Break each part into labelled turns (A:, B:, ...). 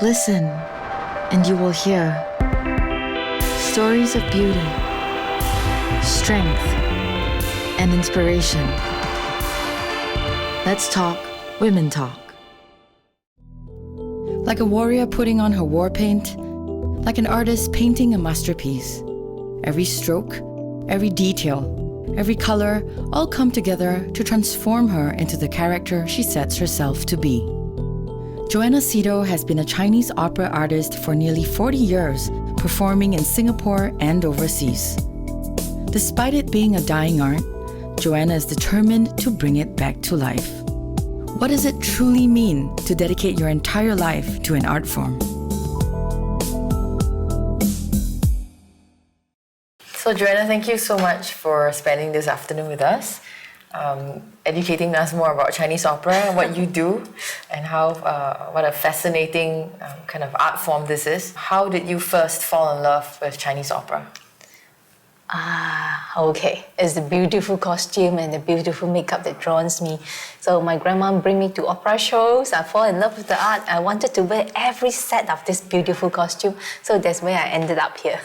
A: Listen, and you will hear stories of beauty, strength, and inspiration. Let's talk Women Talk. Like a warrior putting on her war paint, like an artist painting a masterpiece. Every stroke, every detail, every color all come together to transform her into the character she sets herself to be. Joanna See Too has been a Chinese opera artist for nearly 40 years, performing in Singapore and overseas. Despite it being a dying art, Joanna is determined to bring it back to life. What does it truly mean to dedicate your entire life to an art form? So Joanna, thank you so much for spending this afternoon with us, educating us more about Chinese opera, what you do, and how what a fascinating kind of art form this is. How did you first fall in love with Chinese opera?
B: Okay. It's the beautiful costume and the beautiful makeup that draws me. So my grandma bring me to opera shows. I fall in love with the art. I wanted to wear every set of this beautiful costume. So that's where I ended up here.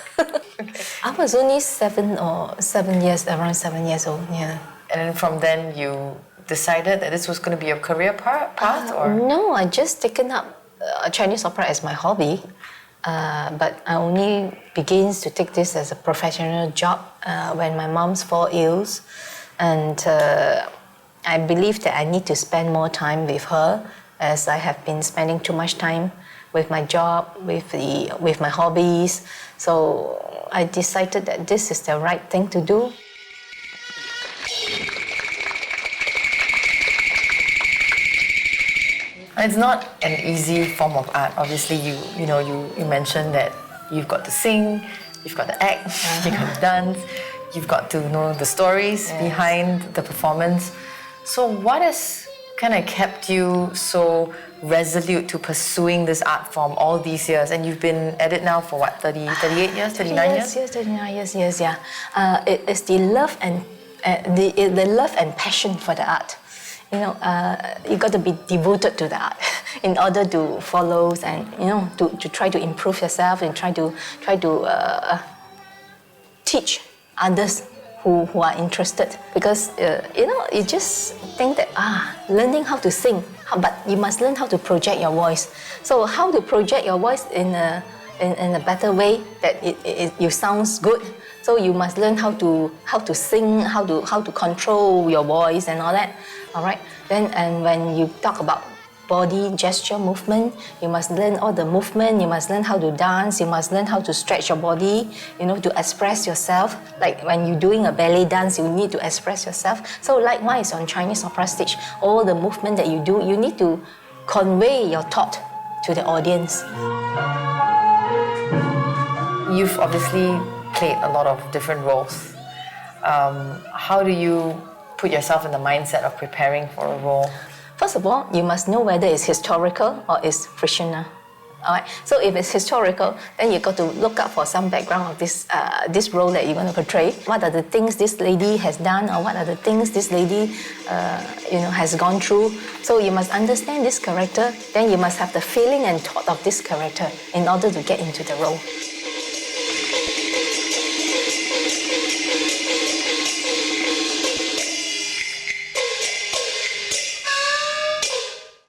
B: I was only around 7 years old, yeah.
A: And from then you decided that this was going to be your career path? Or?
B: No, I just taken up Chinese opera as my hobby. But I only begins to take this as a professional job when my mom's fall ill, and I believe that I need to spend more time with her, as I have been spending too much time with my job, with my hobbies. So I decided that this is the right thing to do.
A: It's not an easy form of art. Obviously, you mentioned that you've got to sing, you've got to act, you've got to dance, you've got to know the stories behind the performance. So what has kind of kept you so resolute to pursuing this art form all these years? And you've been at it now for what, 38 years, 39 years?
B: Yes, 39 years, yeah. It is the love and the love and passion for the art. You got to be devoted to the art in order to follow and to try to improve yourself and try to teach others who are interested, because you just think that learning how to sing, but you must learn how to project your voice. So how to project your voice in a better way that you sounds good. So you must learn how to sing, how to control your voice and all that. All right. Then and when you talk about body gesture movement, you must learn all the movement. You must learn how to dance. You must learn how to stretch your body. To express yourself. Like when you're doing a ballet dance, you need to express yourself. So likewise on Chinese opera stage, all the movement that you do, you need to convey your thought to the audience.
A: You've obviously played a lot of different roles. How do you put yourself in the mindset of preparing for a role?
B: First of all, you must know whether it's historical or it's fictional. All right. So if it's historical, then you got to look up for some background of this role that you're going to portray. What are the things this lady has done, or what are the things this lady has gone through? So you must understand this character. Then you must have the feeling and thought of this character in order to get into the role.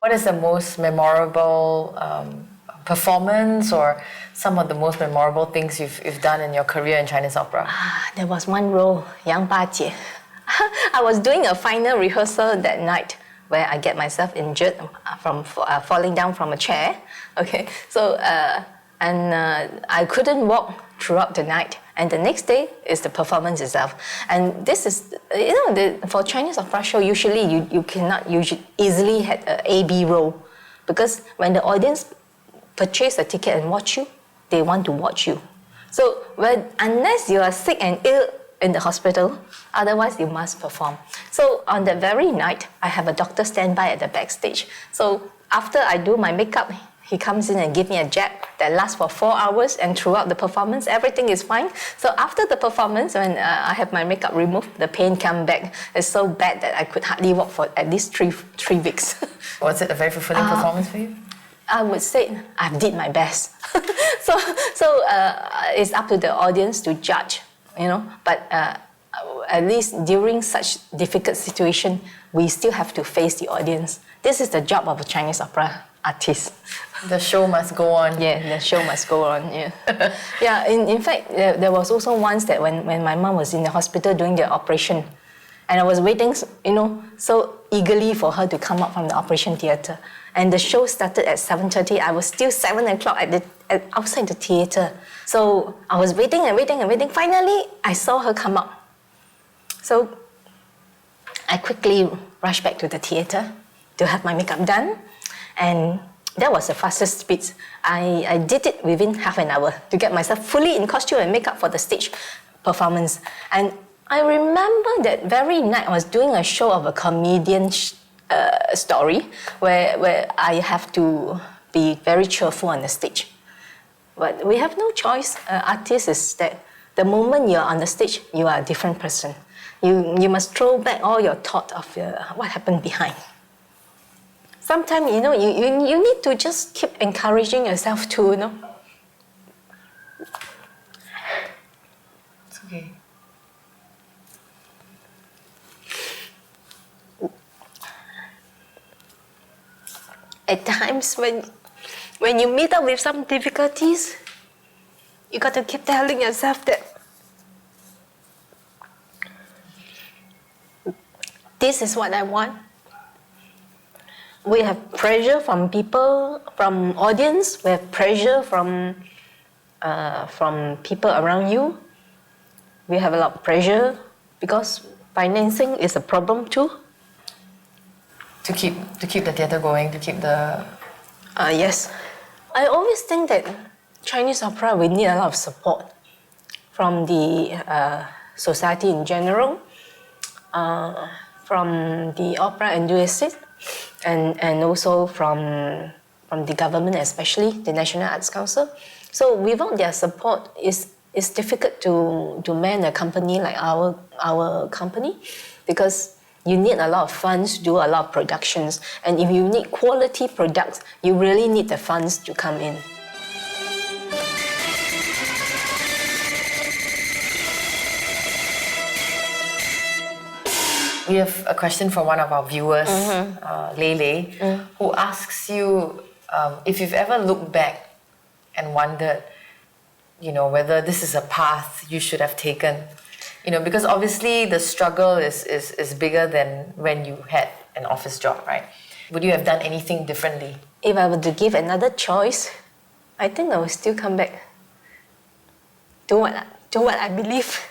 A: What is the most memorable performance, or some of the most memorable things you've done in your career in Chinese opera?
B: There was one role, Yang Ba Jie. I was doing a final rehearsal that night where I get myself injured from falling down from a chair. Okay, so I couldn't walk throughout the night. And the next day is the performance itself. And this is, for Chinese opera show, usually you cannot easily have an A-B role, because when the audience purchase a ticket and watch you, they want to watch you. So unless you are sick and ill in the hospital, otherwise you must perform. So on that very night, I have a doctor stand by at the backstage. So after I do my makeup, he comes in and gives me a jab that lasts for 4 hours, and throughout the performance, everything is fine. So after the performance, when I have my makeup removed, the pain came back. It's so bad that I could hardly walk for at least three weeks.
A: Was it a very fulfilling performance for you?
B: I would say I did my best. so it's up to the audience to judge, But at least during such difficult situation, we still have to face the audience. This is the job of a Chinese opera artist.
A: The show must go on.
B: Yeah, the show must go on. Yeah, yeah. In fact, there was also once that when my mom was in the hospital doing the operation, and I was waiting, so eagerly for her to come out from the operation theatre. And the show started at 7:30. I was still 7 o'clock outside the theatre. So I was waiting and waiting and waiting. Finally, I saw her come out. So I quickly rushed back to the theatre to have my makeup done. And that was the fastest speed. I did it within half an hour to get myself fully in costume and makeup for the stage performance. And I remember that very night I was doing a show of a comedian story where I have to be very cheerful on the stage. But we have no choice. Artists is that the moment you're on the stage, you are a different person. You must throw back all your thought of what happened behind. Sometimes, you need to just keep encouraging yourself too,
A: It's okay.
B: At times when you meet up with some difficulties, you got to keep telling yourself that this is what I want. We have pressure from people, from audience. We have pressure from people around you. We have a lot of pressure because financing is a problem too.
A: To keep the theatre going, to keep the...
B: Yes. I always think that Chinese opera, we need a lot of support from the society in general, from the opera enthusiasts, and also from the government, especially the National Arts Council. So without their support, it's difficult to man a company like our company, because you need a lot of funds to do a lot of productions. And if you need quality products, you really need the funds to come in.
A: We have a question from one of our viewers, Lele, who asks you if you've ever looked back and wondered, whether this is a path you should have taken. Because obviously the struggle is bigger than when you had an office job, right? Would you have done anything differently?
B: If I were to give another choice, I think I would still come back to what I believe.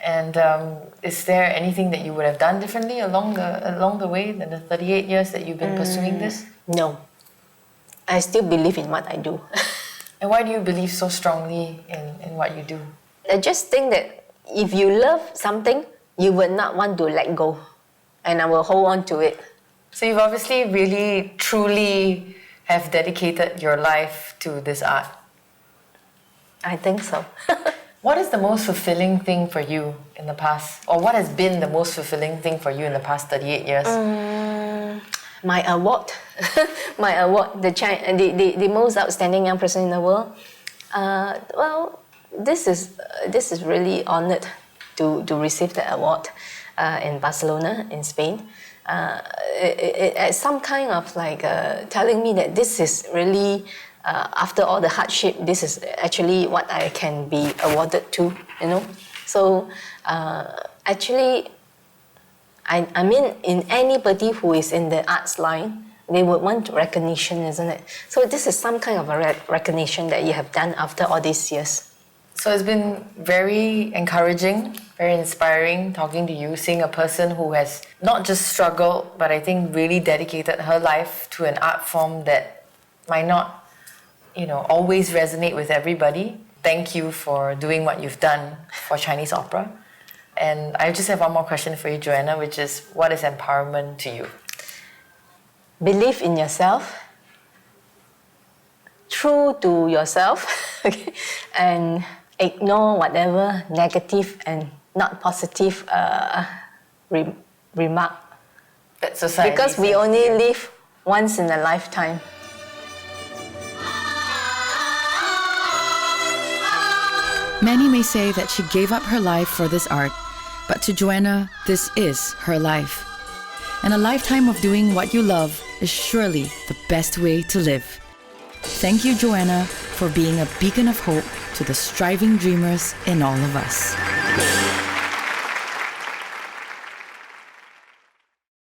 A: And is there anything that you would have done differently along the way, in the 38 years that you've been pursuing this?
B: No. I still believe in what I do.
A: And why do you believe so strongly in what you do?
B: I just think that if you love something, you would not want to let go. And I will hold on to it.
A: So you've obviously really, truly have dedicated your life to this art.
B: I think so.
A: What is the most fulfilling thing for you in the past? Or what has been the most fulfilling thing for you in the past 38 years?
B: My award. My award, the most outstanding young person in the world. Well, this is really honored to receive the award in Barcelona, in Spain. It's some kind of telling me that this is really, after all the hardship, this is actually what I can be awarded to, So actually, I mean, in anybody who is in the arts line, they would want recognition, isn't it? So this is some kind of a recognition that you have done after all these years.
A: So it's been very encouraging, very inspiring talking to you, seeing a person who has not just struggled, but I think really dedicated her life to an art form that might not, always resonate with everybody. Thank you for doing what you've done for Chinese opera. And I just have one more question for you, Joanna, which is, what is empowerment to you?
B: Believe in yourself, true to yourself, and ignore whatever negative and not positive remark.
A: That society
B: because we only live once in a lifetime.
A: Many may say that she gave up her life for this art, but to Joanna, this is her life. And a lifetime of doing what you love is surely the best way to live. Thank you, Joanna, for being a beacon of hope to the striving dreamers in all of us.